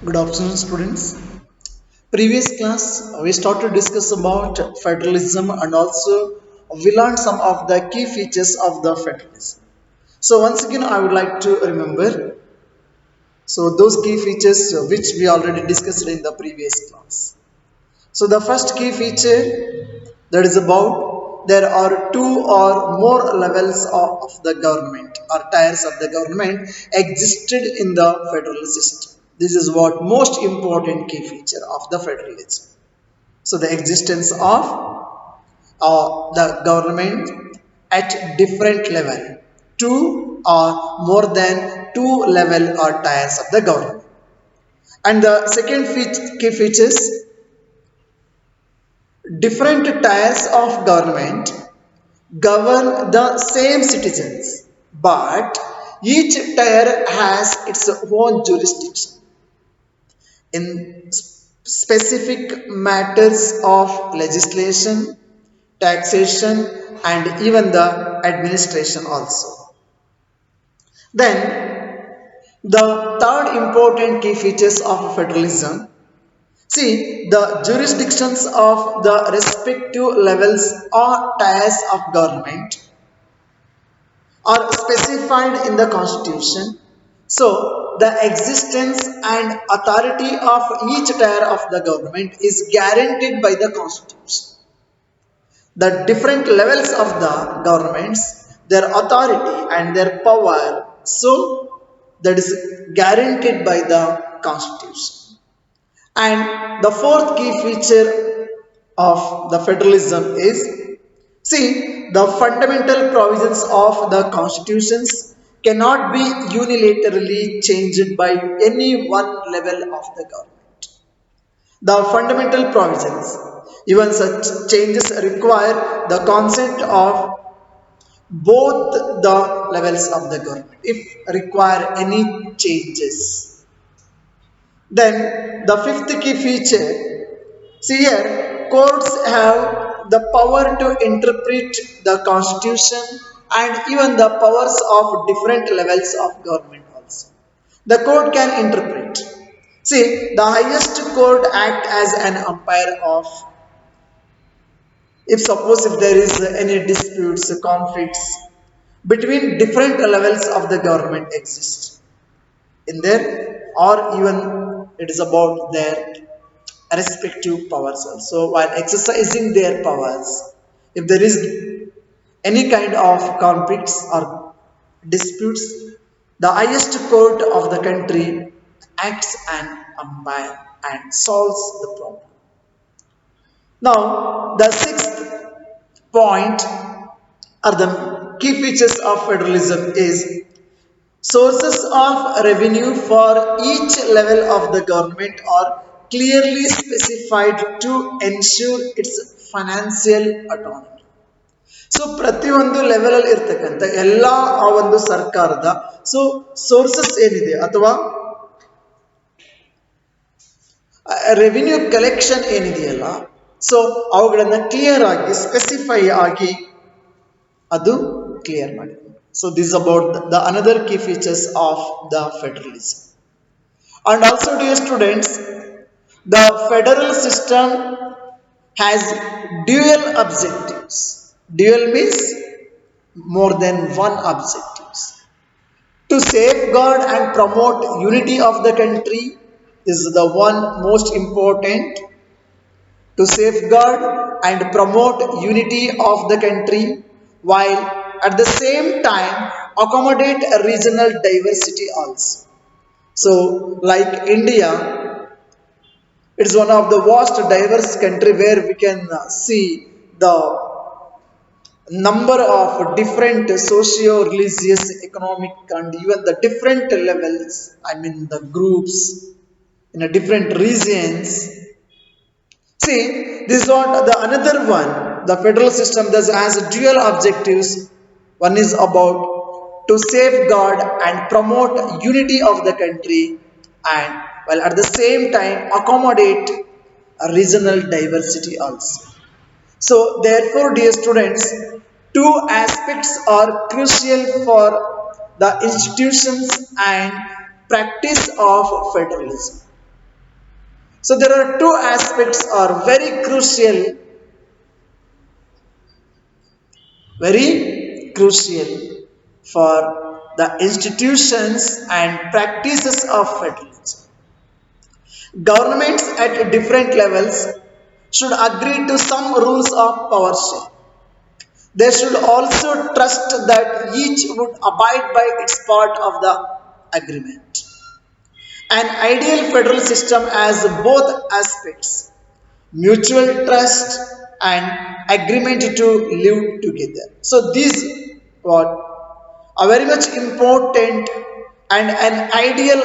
Good afternoon, students. Previous class, we started to discuss about federalism and also we learned some of the key features of the federalism. So once again, I would like to remember. So those key features which we already discussed in the previous class. So the first key feature that is about there are two or more levels of the government or tiers of the government existed in the federal system. This is what most important key feature of the federalism. So the existence of the government at different level, two or more than two level or tiers of the government. And the second key features different tiers of government govern the same citizens, but each tier has its own jurisdiction in specific matters of legislation, taxation, and even the administration also. Then, the third important key features of federalism. See, the jurisdictions of the respective levels or tiers of government are specified in the constitution. So, the existence and authority of each tier of the government is guaranteed by the constitution. The different levels of the governments, their authority and their power, so that is guaranteed by the constitution. And the fourth key feature of the federalism is see the fundamental provisions of the constitutions cannot be unilaterally changed by any one level of the government. The fundamental provisions, even such changes require the consent of both the levels of the government if require any changes. Then the fifth key feature, see here, courts have the power to interpret the constitution and even the powers of different levels of government also. The court can interpret. See, the highest court act as an umpire of if suppose if there is any disputes, conflicts between different levels of the government exist in there or even it is about their respective powers also while exercising their powers if there is any kind of conflicts or disputes the highest court of the country acts an umpire and solves the problem. Now the sixth point or the key features of federalism is sources of revenue for each level of the government are clearly specified to ensure its financial autonomy. So ಪ್ರತಿಯೊಂದು level ಅಲ್ಲಿ ಇರ್ತಕ್ಕಂಥ ಎಲ್ಲ ಆ ಒಂದು ಸರ್ಕಾರದ so sources ಏನಿದೆ ಅಥವಾ revenue collection ಏನಿದೆಯಲ್ಲ ಸೊ ಅವುಗಳನ್ನ ಕ್ಲಿಯರ್ ಆಗಿ ಸ್ಪೆಸಿಫೈ ಆಗಿ ಅದು ಕ್ಲಿಯರ್ ಮಾಡಿದೆ. So this is about the another key features of the federalism. And also dear students, the federal system has dual objectives. Dual means more than one objectives. To safeguard and promote unity of the country is the one most important. To safeguard and promote unity of the country while at the same time accommodate a regional diversity also. So like India, it's one of the vast diverse country where we can see the number of different socio-religious, economic and even the different levels, I mean the groups in a different regions. See, this is what the another one. The federal system thus has dual objectives. One is about to safeguard and promote unity of the country, and while at the same time accommodate a regional diversity also. So, therefore, dear students, two aspects are crucial for the institutions and practice of federalism. So there are two aspects are very crucial for the institutions and practices of federalism. Governments at different levels should agree to some rules of power sharing. They should also trust that each would abide by its part of the agreement. An ideal federal system has both aspects mutual trust and agreement to live together. So, these what are very much important and an ideal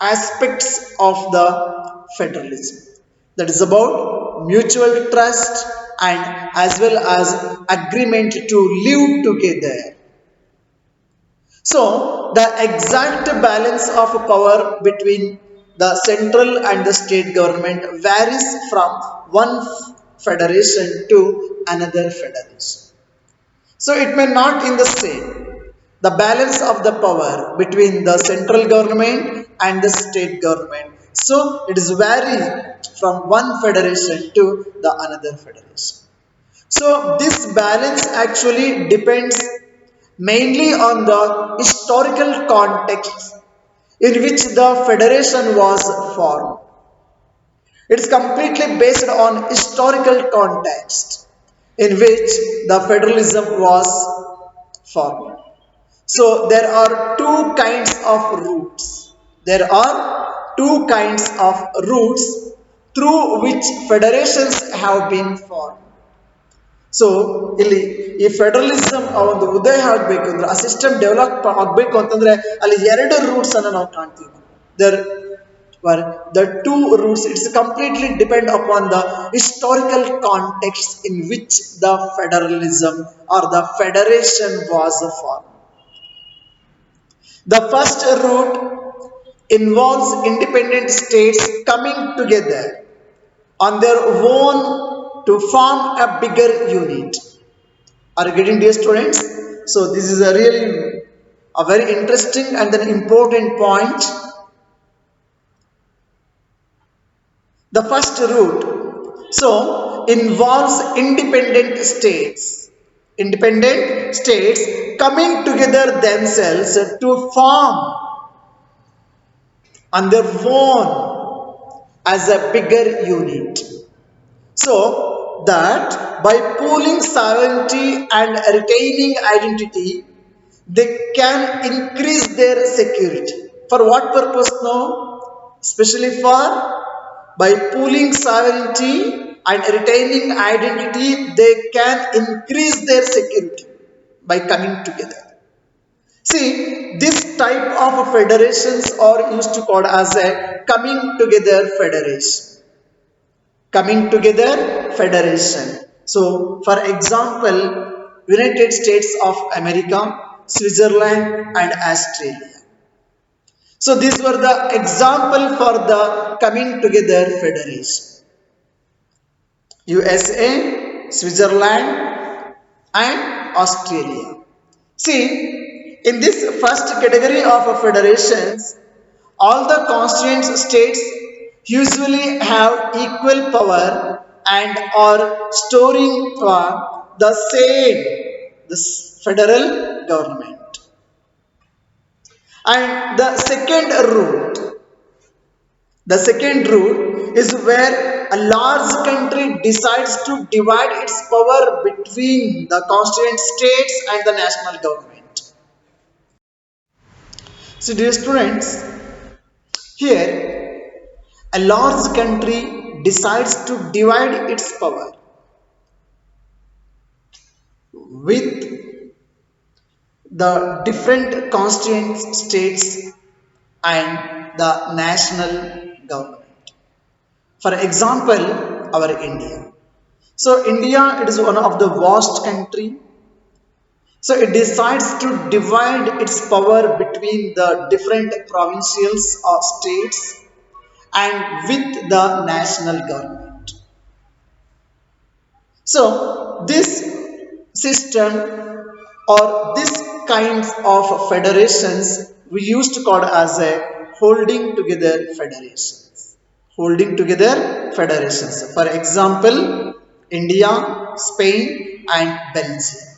aspects of the federalism. That is about mutual trust and as well as agreement to live together. So, the exact balance of power between the central and the state government varies from one federation to another federation. So, it may not in the same. The balance of the power between the central government and the state government. So, it is vary from one federation to the another federation. So, this balance actually depends mainly on the historical context in which the federation was formed. It is completely based on historical context in which the federalism was formed. So there are two kinds of routes. There are two kinds of routes through which federations have been formed. So ಇಲ್ಲಿ ಈ federalism ಆ ಒಂದು ಉದಯ ಆಗಬೇಕು ಅಂದ್ರೆ ಆ system develop ಆಗಬೇಕು ಅಂತಂದ್ರೆ ಅಲ್ಲಿ ಎರಡು ರೂಟ್ಸ್ ಅನ್ನ ನಾವು ಕಾಣ್ತೀವಿ. There were the two routes. It's completely depend upon the historical context in which the federalism or the federation was formed. The first route involves independent states coming together on their own to form a bigger unit. Are you getting dear students? So this is a really a very interesting and an important point. The first route so involves independent states coming together themselves to form on their own as a bigger unit. So that by pooling sovereignty and retaining identity, they can increase their security. For what purpose now? Especially for by pooling sovereignty and retaining identity, they can increase their security by coming together. See, this type of federations are used to called as a coming together federation. Coming together federation. So, for example, United States of America, Switzerland, and Australia. So, these were the example for the coming together federation. USA, Switzerland, and Australia. See, in this first category of federations, all the constituent states usually have equal power and are storing the same this federal government. And the second route is where a large country decides to divide its power between the constituent states and the national government. So dear students, here a large country decides to divide its power with the different constituent states and the national government. For example, our India. So India, it is one of the vast country. So it decides to divide its power between the different provincials or states and with the national government. So this system or this kinds of federations we used to call as a holding together federations. holding together federations. For example, India, Spain, and Belgium.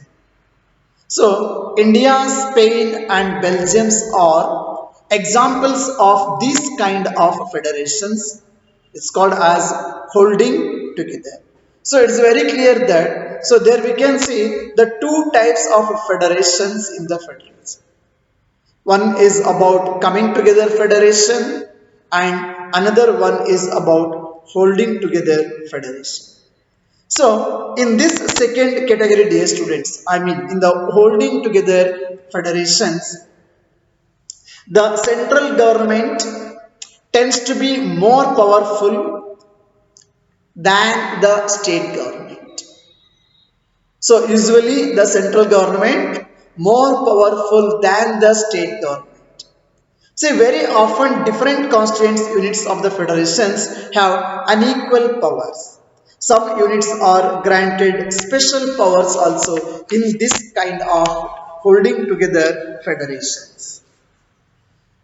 So, India, Spain, and Belgium are examples of this kind of federations. It's called as holding together. So, it's very clear that there we can see the two types of federations in the federalism. One is about coming together federation, and another one is about holding together federation. So, in this second category, dear students, I mean, in the holding together federations, the central government tends to be more powerful than the state government. So, usually the central government more powerful than the state government. See, very often different constituent units of the federations have unequal powers. Some units are granted special powers also in this kind of holding together federations.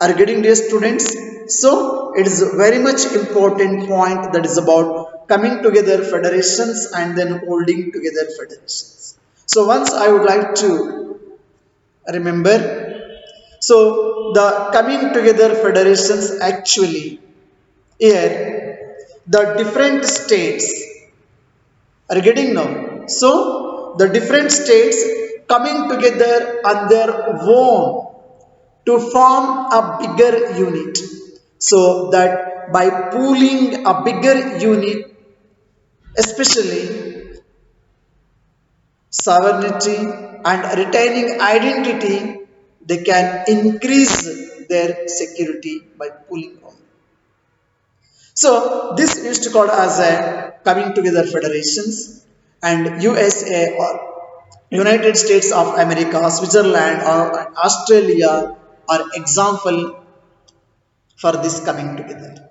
Are you getting this, students? So, it is a very much important point that is about coming together federations and then holding together federations. So, once I would like to remember, so the coming together federations actually here the different states are getting now. So the different states coming together on their own to form a bigger unit. So that by pooling a bigger unit, especially sovereignty and retaining identity, they can increase their security by pooling on. So this used to called as a coming together federations, and USA or United States of America, Switzerland or Australia are example for this coming together.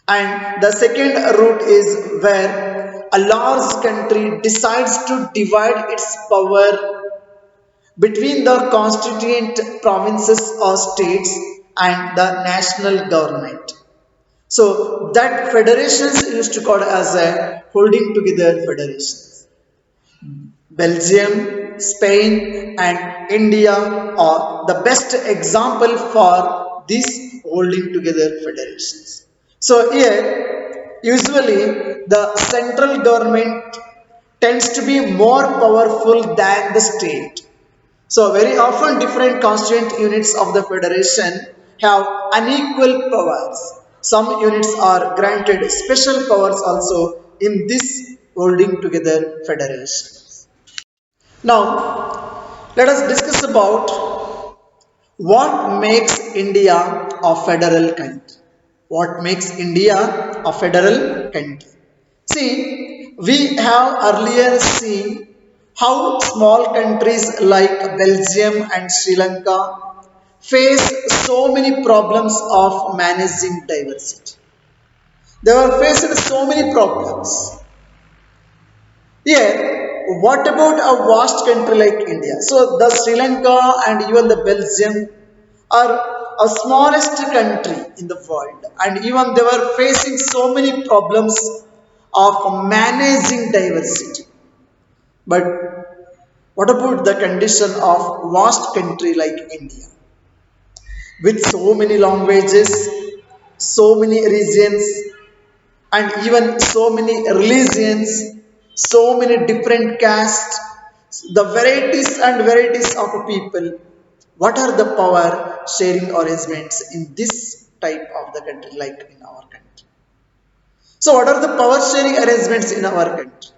And the second route is where a large country decides to divide its power between the constituent provinces or states and the national government. So that federations used to called as a holding together federations. Belgium, Spain, and India are the best example for these holding together federations. So here, usually the central government tends to be more powerful than the state. So very often different constituent units of the federation have unequal powers. Some units are granted special powers also in this holding together federation. Now, let us discuss about what makes India a federal country. What makes India a federal country? See, we have earlier seen how small countries like Belgium and Sri Lanka face so many problems of managing diversity. They were facing so many problems. Yeah, what about a vast country like India? So the Sri Lanka and even the Belgium are a smallest country in the world, and even they were facing so many problems of managing diversity. But what about the condition of vast country like India with so many languages, so many regions, and even so many religions, so many different castes, the varieties and varieties of people. What are the power sharing arrangements in this type of the country, like in our country? So, what are the power sharing arrangements in our country?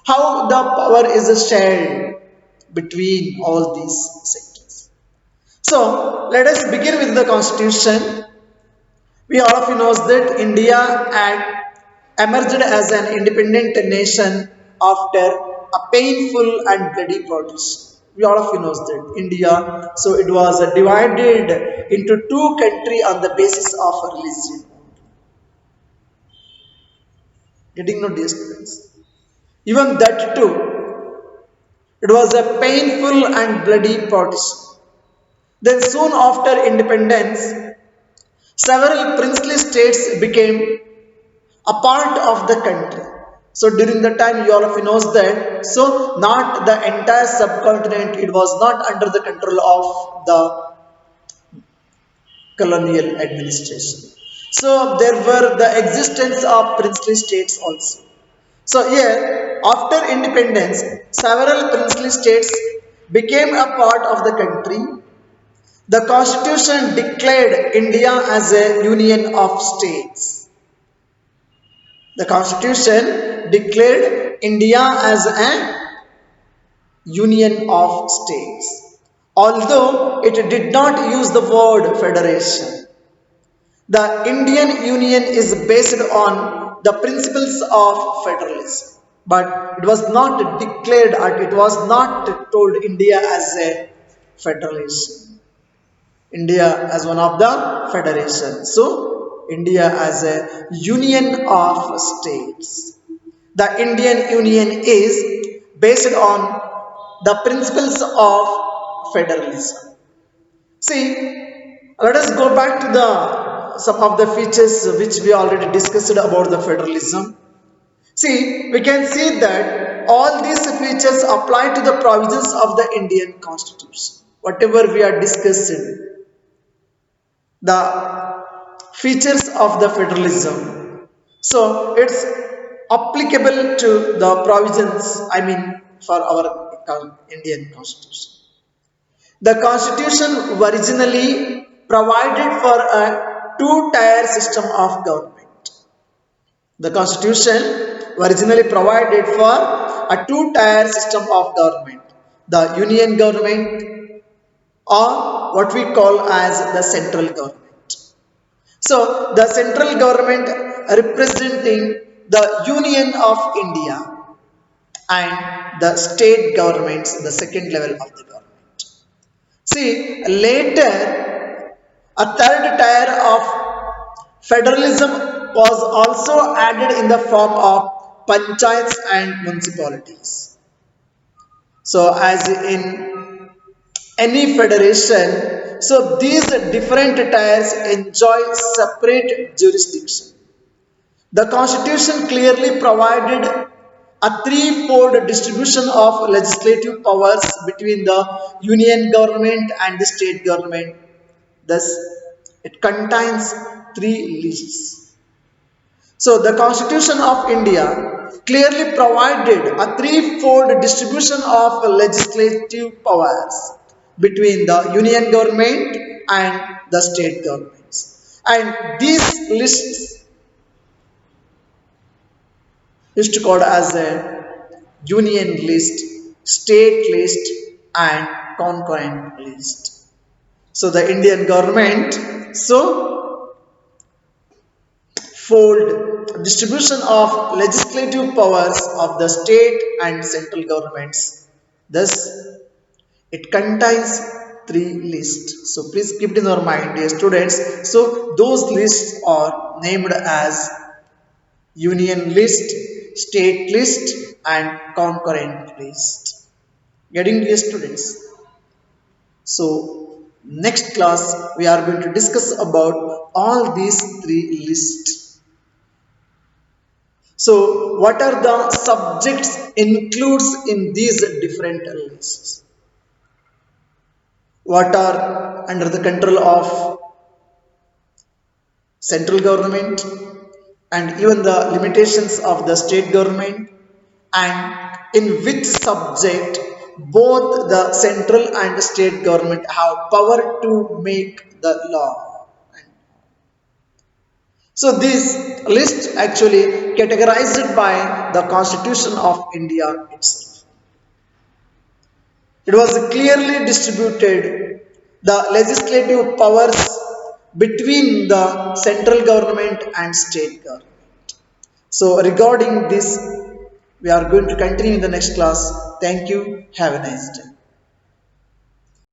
How the power is shared between all these sectors? So, let us begin with the constitution. We all of you knows that India had emerged as an independent nation after a painful and bloody partition. We all of you knows that India, so it was divided into two countries on the basis of religion. Getting no distance. Even that too, it was a painful and bloody partition. Then soon after independence, several princely states became a part of the country. So during the time, you all of you knows that, so not the entire subcontinent, it was not under the control of the colonial administration. So there were the existence of princely states also. So here, after independence, several princely states became a part of the country. The constitution declared India as a union of states. The constitution declared India as a union of states. Although it did not use the word federation, the Indian Union is based on the principles of federalism. But it was not declared or it was not told India as a federation. India as one of the federation. So India as a union of states. The Indian Union is based on the principles of federalism. See, let us go back to the some of the features which we already discussed about the federalism. See, we can see that all these features apply to the provisions of the Indian Constitution. Whatever we are discussing, the features of the federalism. So it's applicable to the provisions, I mean, for our Indian Constitution. The Constitution originally provided for a two-tier system of government. The Constitution originally provided for a two-tier system of government. The union government or what we call as the central government. So the central government representing the Union of India and the state governments, the second level of the government. See, later a third tier of federalism was also added in the form of panchayats and municipalities. So as in any federation, so these different tiers enjoy separate jurisdiction. The constitution clearly provided a threefold distribution of legislative powers between the union government and the state government. Thus, it contains three lists. So, the Constitution of India clearly provided a threefold distribution of legislative powers between the union government and the state governments. And these lists is called as a union list, state list, and concurrent list. So the Indian government fold distribution of legislative powers of the state and central governments. Thus, it contains three lists. So please keep it in your mind, dear students. So those lists are named as union list, state list, and concurrent list. Getting, dear students? So next class we are going to discuss about all these three lists. So what are the subjects includes in these different lists? What are under the control of central government, and even the limitations of the state government, and in which subject both the central and state government have power to make the law. So this list actually categorized by the Constitution of India itself. It was clearly distributed the legislative powers between the central government and state government. So regarding this, we are going to continue in the next class. Thank you. Have a nice day.